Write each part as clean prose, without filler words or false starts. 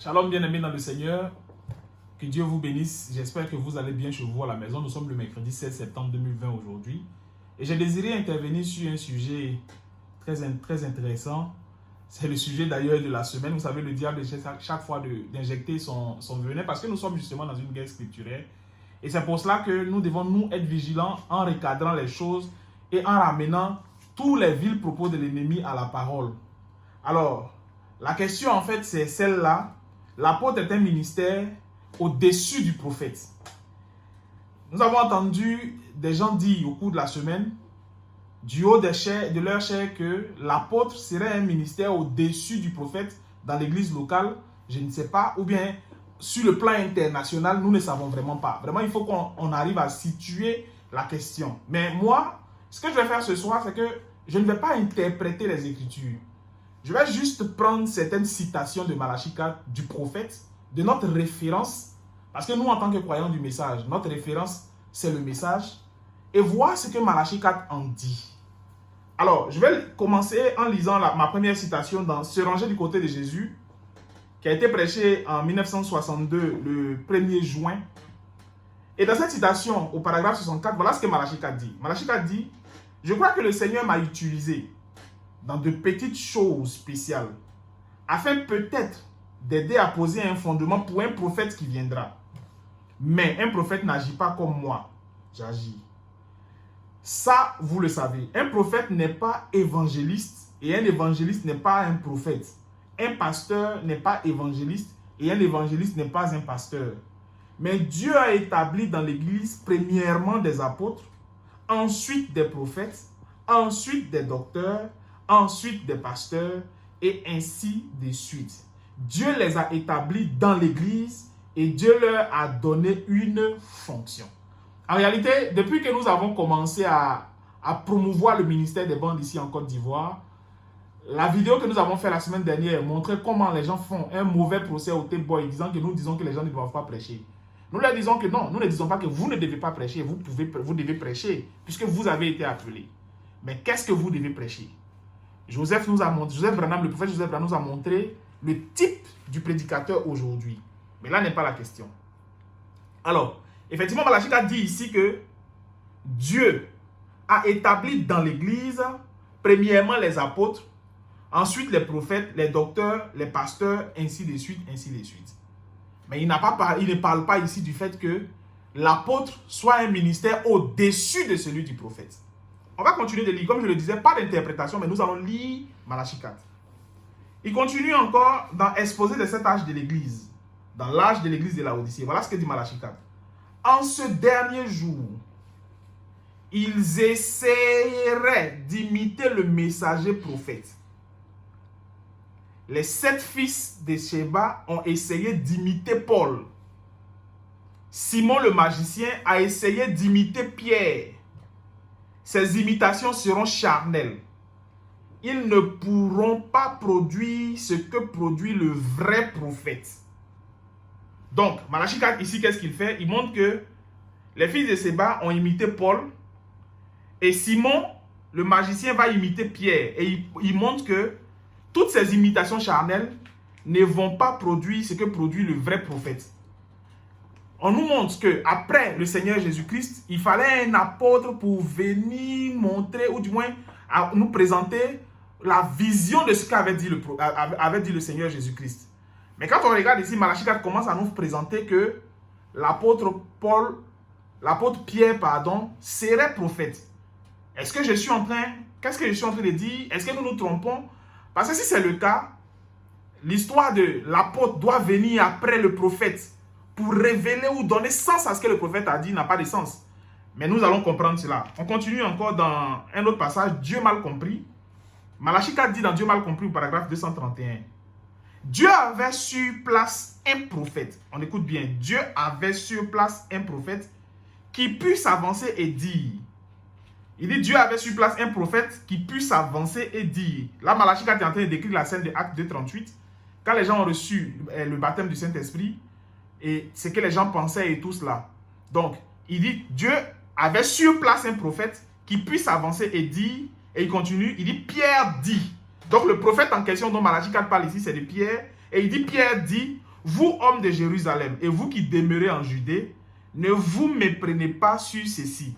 Shalom bien-aimés dans le Seigneur, que Dieu vous bénisse. J'espère que vous allez bien chez vous à la maison. Nous sommes le mercredi 16 septembre 2020 aujourd'hui. Et j'ai désiré intervenir sur un sujet très intéressant. C'est le sujet d'ailleurs de la semaine. Vous savez, le diable essaie chaque fois d'injecter son venin parce que nous sommes justement dans une guerre scripturaire. Et c'est pour cela que nous devons nous être vigilants en recadrant les choses et en ramenant tous les vils propos de l'ennemi à la parole. Alors, la question en fait c'est celle-là. L'apôtre est un ministère au-dessus du prophète. Nous avons entendu des gens dire au cours de la semaine, du haut de leur chair, que l'apôtre serait un ministère au-dessus du prophète dans l'église locale. Je ne sais pas, ou bien sur le plan international, nous ne savons vraiment pas. Vraiment, il faut qu'on arrive à situer la question. Mais moi, ce que je vais faire ce soir, c'est que je ne vais pas interpréter les Écritures. Je vais juste prendre certaines citations de Malachie 4, du prophète, de notre référence, parce que nous, en tant que croyants du message, notre référence, c'est le message, et voir ce que Malachie 4 en dit. Alors, je vais commencer en lisant ma première citation dans Se ranger du côté de Jésus, qui a été prêché en 1962, le 1er juin. Et dans cette citation, au paragraphe 64, voilà ce que Malachie 4 dit. Malachie 4 dit, « Je crois que le Seigneur m'a utilisé dans de petites choses spéciales, afin peut-être d'aider à poser un fondement pour un prophète qui viendra. Mais un prophète n'agit pas comme moi, j'agis. Ça, vous le savez, un prophète n'est pas évangéliste et un évangéliste n'est pas un prophète. Un pasteur n'est pas évangéliste et un évangéliste n'est pas un pasteur. Mais Dieu a établi dans l'Église premièrement des apôtres, ensuite des prophètes, ensuite des docteurs, ensuite des pasteurs, et ainsi de suite. Dieu les a établis dans l'Église et Dieu leur a donné une fonction. En réalité, depuis que nous avons commencé à promouvoir le ministère des bandes ici en Côte d'Ivoire, la vidéo que nous avons faite la semaine dernière montrait comment les gens font un mauvais procès au T-Boy, disant que nous disons que les gens ne doivent pas prêcher. Nous leur disons que non, nous ne disons pas que vous ne devez pas prêcher, vous devez prêcher, puisque vous avez été appelés. Mais qu'est-ce que vous devez prêcher? Joseph Branham, le prophète Joseph Branham nous a montré le type du prédicateur aujourd'hui. Mais là n'est pas la question. Alors, effectivement, Malachie 4 dit ici que Dieu a établi dans l'Église, premièrement les apôtres, ensuite les prophètes, les docteurs, les pasteurs, ainsi de suite, ainsi de suite. Mais il ne parle pas ici du fait que l'apôtre soit un ministère au-dessus de celui du prophète. On va continuer de lire. Comme je le disais, pas d'interprétation, mais nous allons lire Malachie 4. Il continue encore dans l'exposé de cet âge de l'Église, dans l'âge de l'Église de la Odyssée. Voilà ce que dit Malachie 4. En ce dernier jour, ils essaieraient d'imiter le messager prophète. Les 7 fils de Sheba ont essayé d'imiter Paul. Simon le magicien a essayé d'imiter Pierre. Ces imitations seront charnelles. Ils ne pourront pas produire ce que produit le vrai prophète. Donc, Malachie 4, ici, qu'est-ce qu'il fait? Il montre que les fils de Sheba ont imité Paul et Simon, le magicien, va imiter Pierre. Et il montre que toutes ces imitations charnelles ne vont pas produire ce que produit le vrai prophète. On nous montre qu'après le Seigneur Jésus-Christ, il fallait un apôtre pour venir montrer, ou du moins nous présenter la vision de ce qu'avait dit le Seigneur Jésus-Christ. Mais quand on regarde ici, Malachie 4 commence à nous présenter que l'apôtre Pierre, serait prophète. Qu'est-ce que je suis en train de dire? Est-ce que nous nous trompons? Parce que si c'est le cas, l'histoire de l'apôtre doit venir après le prophète pour révéler ou donner sens à ce que le prophète a dit n'a pas de sens. Mais nous allons comprendre cela. On continue encore dans un autre passage, Dieu mal compris. Malachie 4 dit dans Dieu mal compris au paragraphe 231. Dieu avait sur place un prophète. On écoute bien. Dieu avait sur place un prophète qui puisse avancer et dire. Il dit Dieu avait sur place un prophète qui puisse avancer et dire. Là, Malachie 4 est en train de décrire la scène de Actes 2:38. Quand les gens ont reçu le baptême du Saint-Esprit, et ce que les gens pensaient et tout cela. Donc, il dit, Dieu avait sur place un prophète qui puisse avancer et dire, et il continue, il dit, Pierre dit. Donc, le prophète en question dont Malachie 4 parle ici, c'est de Pierre, et il dit, Pierre dit, vous, hommes de Jérusalem, et vous qui demeurez en Judée, ne vous méprenez pas sur ceci.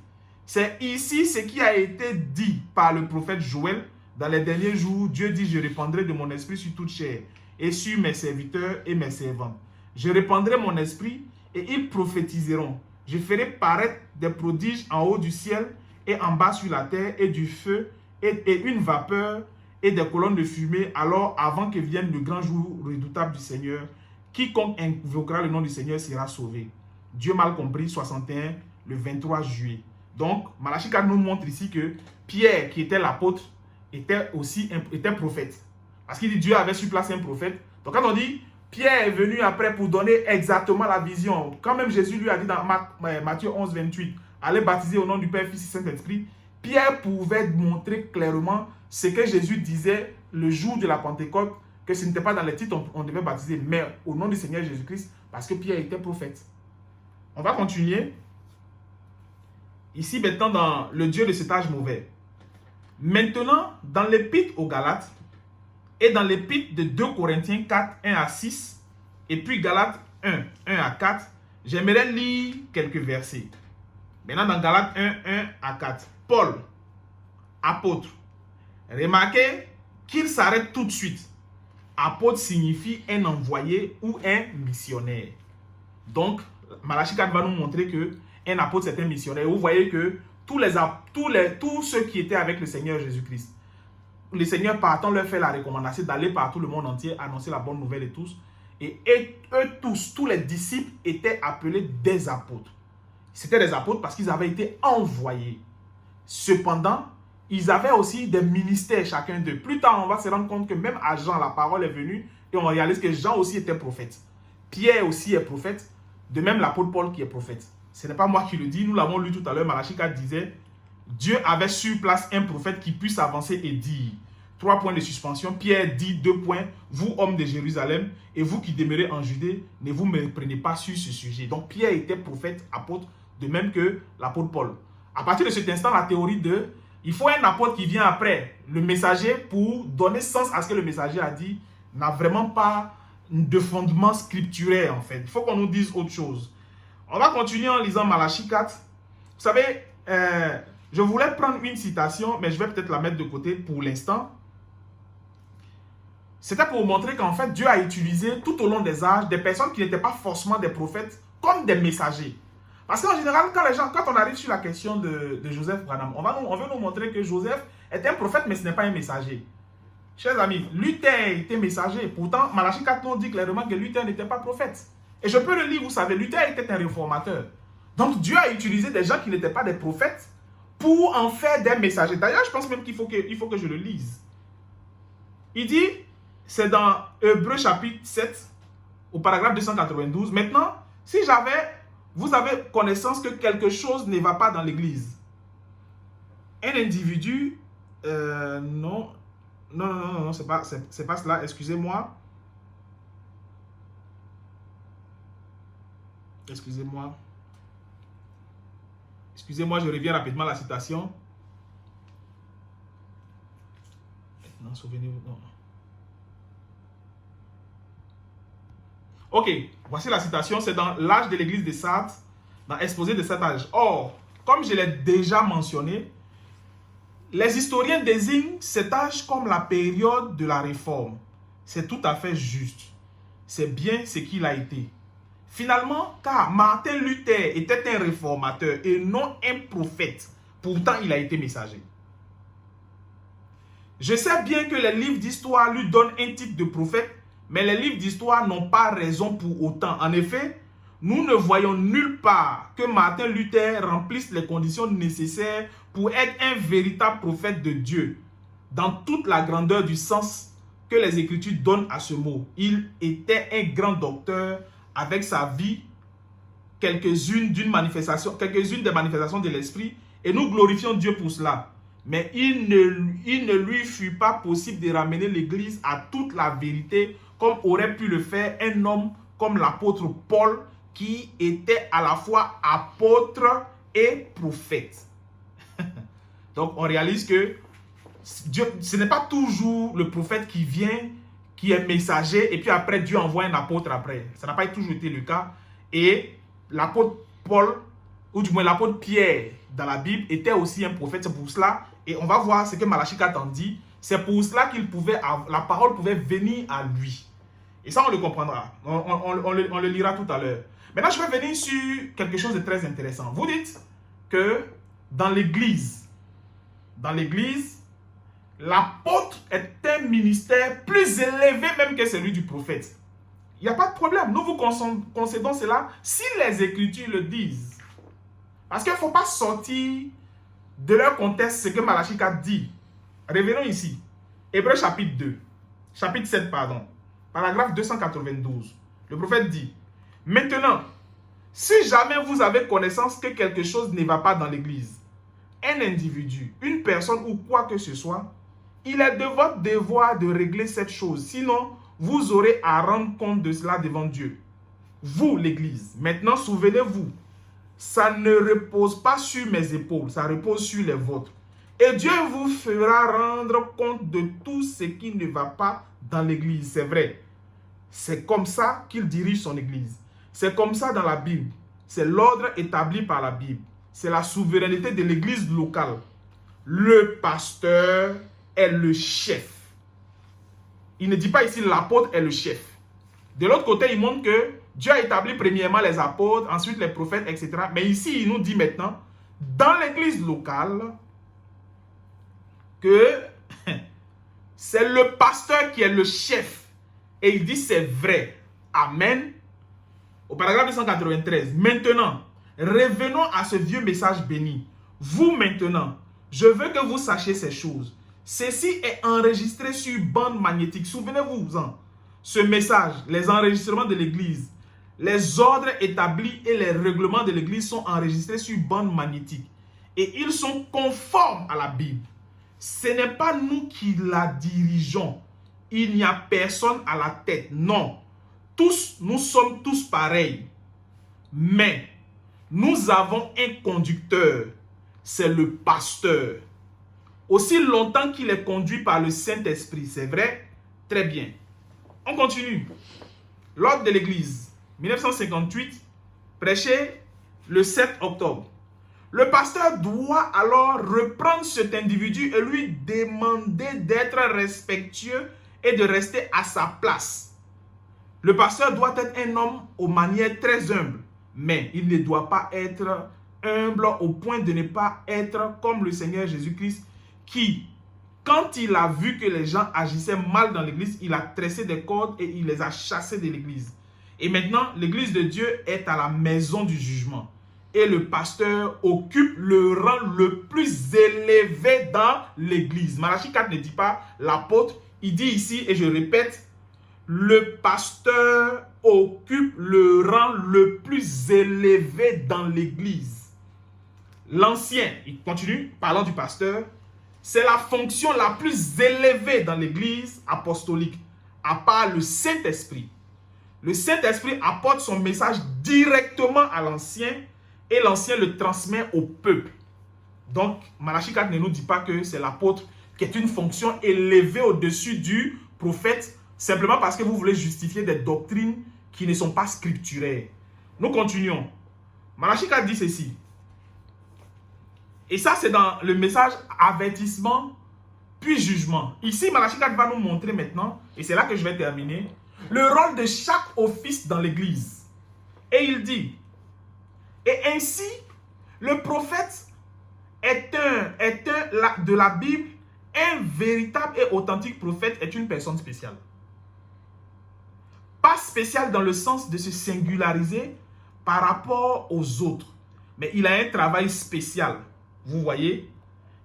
C'est ici ce qui a été dit par le prophète Joël. Dans les derniers jours, Dieu dit, je répandrai de mon esprit sur toute chair et sur mes serviteurs et mes servantes. Je répandrai mon esprit et ils prophétiseront. Je ferai paraître des prodiges en haut du ciel et en bas sur la terre, et du feu et une vapeur et des colonnes de fumée, alors avant que vienne le grand jour redoutable du Seigneur. Quiconque invoquera le nom du Seigneur sera sauvé. Dieu mal compris, 61, le 23 juillet. Donc, Malachie 4 nous montre ici que Pierre, qui était l'apôtre, était prophète. Parce qu'il dit Dieu avait su placer un prophète. Donc, quand on dit Pierre est venu après pour donner exactement la vision, quand même Jésus lui a dit dans Matthieu 11, 28, allez baptiser au nom du Père, Fils et Saint-Esprit, Pierre pouvait montrer clairement ce que Jésus disait le jour de la Pentecôte, que ce n'était pas dans les titres on devait baptiser, mais au nom du Seigneur Jésus-Christ, parce que Pierre était prophète. On va continuer. Ici, maintenant, dans le Dieu de cet âge mauvais. Maintenant, dans l'épître aux Galates et dans l'épître de 2 Corinthiens 4, 1 à 6, et puis Galates 1, 1 à 4, j'aimerais lire quelques versets. Maintenant, dans Galates 1, 1 à 4, Paul, apôtre. Remarquez qu'il s'arrête tout de suite. Apôtre signifie un envoyé ou un missionnaire. Donc, Malachie 4 va nous montrer qu'un apôtre, c'est un missionnaire. Vous voyez que tous ceux qui étaient avec le Seigneur Jésus-Christ, le Seigneur partant leur fait la recommandation d'aller par tout le monde entier, annoncer la bonne nouvelle et tous. Et eux tous les disciples étaient appelés des apôtres. C'était des apôtres parce qu'ils avaient été envoyés. Cependant, ils avaient aussi des ministères chacun d'eux. Plus tard, on va se rendre compte que même à Jean, la parole est venue et on réalise que Jean aussi était prophète. Pierre aussi est prophète, de même l'apôtre Paul qui est prophète. Ce n'est pas moi qui le dis, nous l'avons lu tout à l'heure, Malachie 4 disait, Dieu avait sur place un prophète qui puisse avancer et dire, 3 points de suspension, Pierre dit 2 points, vous hommes de Jérusalem et vous qui demeurez en Judée, ne vous méprenez pas sur ce sujet. Donc Pierre était prophète, apôtre, de même que l'apôtre Paul. À partir de cet instant, la théorie il faut un apôtre qui vient après le messager pour donner sens à ce que le messager a dit, n'a vraiment pas de fondement scripturaire en fait. Il faut qu'on nous dise autre chose. On va continuer en lisant Malachie 4. Vous savez, je voulais prendre une citation, mais je vais peut-être la mettre de côté pour l'instant. C'était pour vous montrer qu'en fait, Dieu a utilisé tout au long des âges des personnes qui n'étaient pas forcément des prophètes comme des messagers. Parce qu'en général, quand on arrive sur la question de Joseph Branham, on veut nous montrer que Joseph était un prophète, mais ce n'est pas un messager. Chers amis, Luther était messager. Pourtant, Malachie 4 nous dit clairement que Luther n'était pas prophète. Et je peux le lire, vous savez, Luther était un réformateur. Donc Dieu a utilisé des gens qui n'étaient pas des prophètes pour en faire des messagers. D'ailleurs, je pense même qu'il faut que je le lise. Il dit, c'est dans Hébreux chapitre 7, au paragraphe 292. Maintenant, si vous avez connaissance que quelque chose ne va pas dans l'église. Un individu, non, c'est pas cela, excusez-moi. Excusez-moi, je reviens rapidement à la citation. Maintenant, souvenez-vous, non. Ok, voici la citation, c'est dans l'âge de l'église de Sardes, dans l'exposé de cet âge. Or, comme je l'ai déjà mentionné, les historiens désignent cet âge comme la période de la réforme. C'est tout à fait juste. C'est bien ce qu'il a été. Finalement, car Martin Luther était un réformateur et non un prophète. Pourtant, il a été messager. Je sais bien que les livres d'histoire lui donnent un titre de prophète, mais les livres d'histoire n'ont pas raison pour autant. En effet, nous ne voyons nulle part que Martin Luther remplisse les conditions nécessaires pour être un véritable prophète de Dieu, dans toute la grandeur du sens que les Écritures donnent à ce mot. Il était un grand docteur avec sa vie, quelques-unes des manifestations de l'Esprit, et nous glorifions Dieu pour cela. Mais il ne lui fut pas possible de ramener l'Église à toute la vérité comme aurait pu le faire un homme comme l'apôtre Paul, qui était à la fois apôtre et prophète. Donc on réalise que Dieu, ce n'est pas toujours le prophète qui vient, qui est messager, et puis après Dieu envoie un apôtre après. Ça n'a pas toujours été le cas. Et l'apôtre Paul, ou du moins l'apôtre Pierre dans la Bible, était aussi un prophète. C'est pour cela, et on va voir ce que Malachie 4 en dit, c'est pour cela qu'il pouvait, la parole pouvait venir à lui. Et ça, on le comprendra. On le lira tout à l'heure. Maintenant, je vais venir sur quelque chose de très intéressant. Vous dites que dans l'Église, l'apôtre est un ministère plus élevé même que celui du prophète. Il n'y a pas de problème. Nous vous concédons cela si les Écritures le disent. Parce qu'il ne faut pas sortir de leur contexte ce que Malachie 4 dit. Revenons ici. Hébreux chapitre 2. Chapitre 7, pardon. Paragraphe 292. Le prophète dit: maintenant, si jamais vous avez connaissance que quelque chose ne va pas dans l'Église, un individu, une personne ou quoi que ce soit, il est de votre devoir de régler cette chose. Sinon, vous aurez à rendre compte de cela devant Dieu. Vous, l'Église. Maintenant, souvenez-vous, ça ne repose pas sur mes épaules, ça repose sur les vôtres. Et Dieu vous fera rendre compte de tout ce qui ne va pas dans l'Église. C'est vrai. C'est comme ça qu'il dirige son Église. C'est comme ça dans la Bible. C'est l'ordre établi par la Bible. C'est la souveraineté de l'Église locale. Le pasteur est le chef. Il ne dit pas ici l'apôtre est le chef. De l'autre côté, il montre que Dieu a établi premièrement les apôtres, ensuite les prophètes, etc. Mais ici, il nous dit maintenant, dans l'Église locale, que c'est le pasteur qui est le chef. Et il dit c'est vrai. Amen. Au paragraphe 293. Maintenant, revenons à ce vieux message béni. Vous maintenant, je veux que vous sachiez ces choses. Ceci est enregistré sur bande magnétique. Souvenez-vous-en. Ce message, les enregistrements de l'Église, les ordres établis et les règlements de l'Église sont enregistrés sur bande magnétique. Et ils sont conformes à la Bible. Ce n'est pas nous qui la dirigeons. Il n'y a personne à la tête. Non. Nous sommes tous pareils. Mais nous avons un conducteur. C'est le pasteur. Aussi longtemps qu'il est conduit par le Saint-Esprit. C'est vrai? Très bien. On continue. L'ordre de l'Église, 1958, prêché le 7 octobre. Le pasteur doit alors reprendre cet individu et lui demander d'être respectueux et de rester à sa place. Le pasteur doit être un homme aux manières très humbles, mais il ne doit pas être humble au point de ne pas être comme le Seigneur Jésus-Christ qui, quand il a vu que les gens agissaient mal dans l'église, il a tressé des cordes et il les a chassés de l'église. Et maintenant, l'église de Dieu est à la maison du jugement. Et le pasteur occupe le rang le plus élevé dans l'église. Malachie 4 ne dit pas l'apôtre, il dit ici, et je répète, le pasteur occupe le rang le plus élevé dans l'église. L'ancien, il continue, parlant du pasteur, c'est la fonction la plus élevée dans l'église apostolique, à part le Saint-Esprit. Le Saint-Esprit apporte son message directement à l'ancien et l'ancien le transmet au peuple. Donc, Malachie 4 ne nous dit pas que c'est l'apôtre qui est une fonction élevée au-dessus du prophète, simplement parce que vous voulez justifier des doctrines qui ne sont pas scripturaires. Nous continuons. Malachie 4 dit ceci. Et ça, c'est dans le message avertissement, puis jugement. Ici, Malachie 4 va nous montrer maintenant, et c'est là que je vais terminer, le rôle de chaque office dans l'église. Et il dit, et ainsi, le prophète de la Bible, un véritable et authentique prophète est une personne spéciale. Pas spéciale dans le sens de se singulariser par rapport aux autres, mais il a un travail spécial. Vous voyez?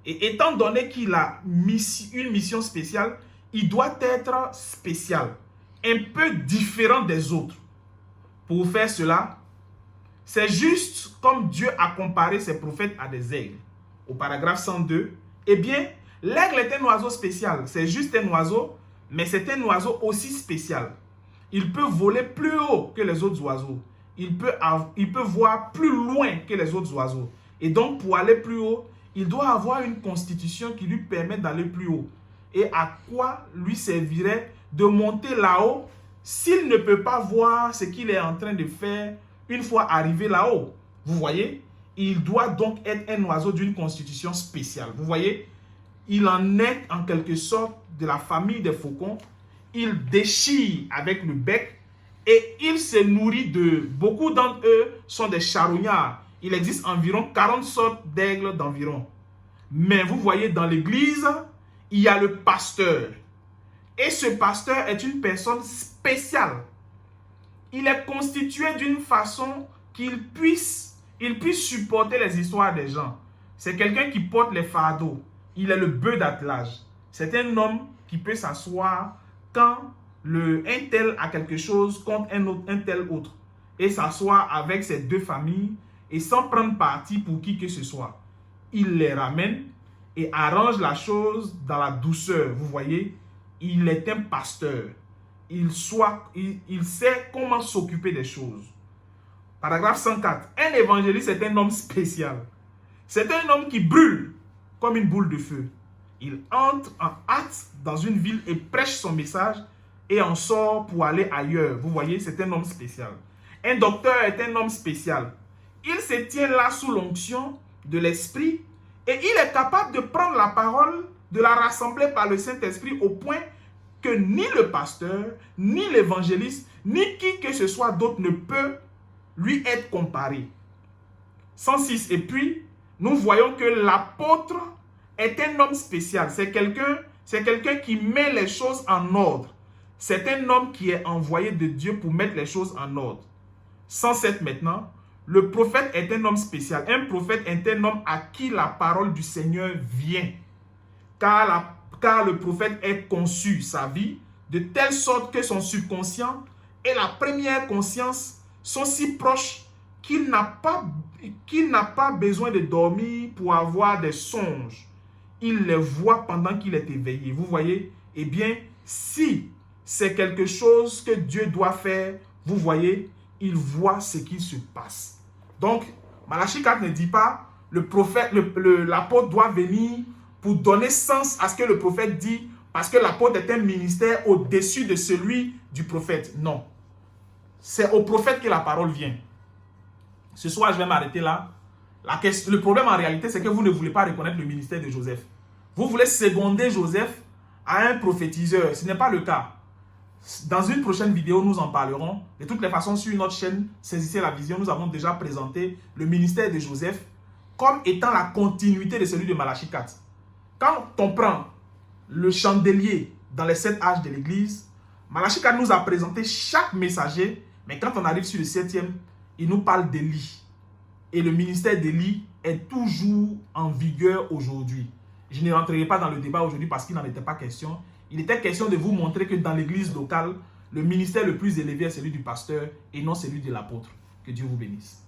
Et étant donné qu'il a une mission spéciale, il doit être spécial, un peu différent des autres. Pour faire cela, c'est juste comme Dieu a comparé ses prophètes à des aigles. Au paragraphe 102, eh bien, l'aigle est un oiseau spécial. C'est juste un oiseau, mais c'est un oiseau aussi spécial. Il peut voler plus haut que les autres oiseaux. Il peut voir plus loin que les autres oiseaux. Et donc, pour aller plus haut, il doit avoir une constitution qui lui permet d'aller plus haut. Et à quoi lui servirait de monter là-haut s'il ne peut pas voir ce qu'il est en train de faire une fois arrivé là-haut. Vous voyez? Il doit donc être un oiseau d'une constitution spéciale. Vous voyez? Il en est en quelque sorte de la famille des faucons. Il déchire avec le bec et il se nourrit de... Beaucoup d'entre eux sont des charognards. Il existe environ 40 sortes d'aigles d'environ. Mais vous voyez, dans l'église, il y a le pasteur. Et ce pasteur est une personne spéciale. Il est constitué d'une façon qu'il puisse supporter les histoires des gens. C'est quelqu'un qui porte les fardeaux. Il est le bœuf d'attelage. C'est un homme qui peut s'asseoir quand un tel a quelque chose contre un tel autre. Et s'asseoir avec ses deux familles et sans prendre parti pour qui que ce soit. Il les ramène et arrange la chose dans la douceur. Vous voyez, il est un pasteur. Il sait comment s'occuper des choses. Paragraphe 104. Un évangéliste est un homme spécial. C'est un homme qui brûle comme une boule de feu. Il entre en hâte dans une ville et prêche son message et en sort pour aller ailleurs. Vous voyez, c'est un homme spécial. Un docteur est un homme spécial. Il se tient là sous l'onction de l'Esprit et il est capable de prendre la parole, de la rassembler par le Saint-Esprit au point que ni le pasteur, ni l'évangéliste, ni qui que ce soit d'autre ne peut lui être comparé. 106. Et puis, nous voyons que l'apôtre est un homme spécial. C'est quelqu'un qui met les choses en ordre. C'est un homme qui est envoyé de Dieu pour mettre les choses en ordre. 107 maintenant. Le prophète est un homme spécial. Un prophète est un homme à qui la parole du Seigneur vient. Car le prophète est conçu sa vie de telle sorte que son subconscient et la première conscience sont si proches qu'il n'a pas besoin de dormir pour avoir des songes. Il les voit pendant qu'il est éveillé. Vous voyez? Eh bien, si c'est quelque chose que Dieu doit faire, vous voyez, il voit ce qui se passe. Donc, Malachie 4 ne dit pas le prophète, l'apôtre doit venir pour donner sens à ce que le prophète dit, parce que l'apôtre est un ministère au-dessus de celui du prophète. Non. C'est au prophète que la parole vient. Ce soir, je vais m'arrêter là. Le problème en réalité, c'est que vous ne voulez pas reconnaître le ministère de Joseph. Vous voulez seconder Joseph à un prophétiseur. Ce n'est pas le cas. Dans une prochaine vidéo, nous en parlerons. De toutes les façons, sur notre chaîne Saisissez la vision, nous avons déjà présenté le ministère de Joseph comme étant la continuité de celui de Malachie 4. Quand on prend le chandelier dans les 7 âges de l'Église, Malachie 4 nous a présenté chaque messager, mais quand on arrive sur le 7e, il nous parle d'Élie. Et le ministère d'Élie est toujours en vigueur aujourd'hui. Je ne rentrerai pas dans le débat aujourd'hui parce qu'il n'en était pas question. Il était question de vous montrer que dans l'église locale, le ministère le plus élevé est celui du pasteur et non celui de l'apôtre. Que Dieu vous bénisse.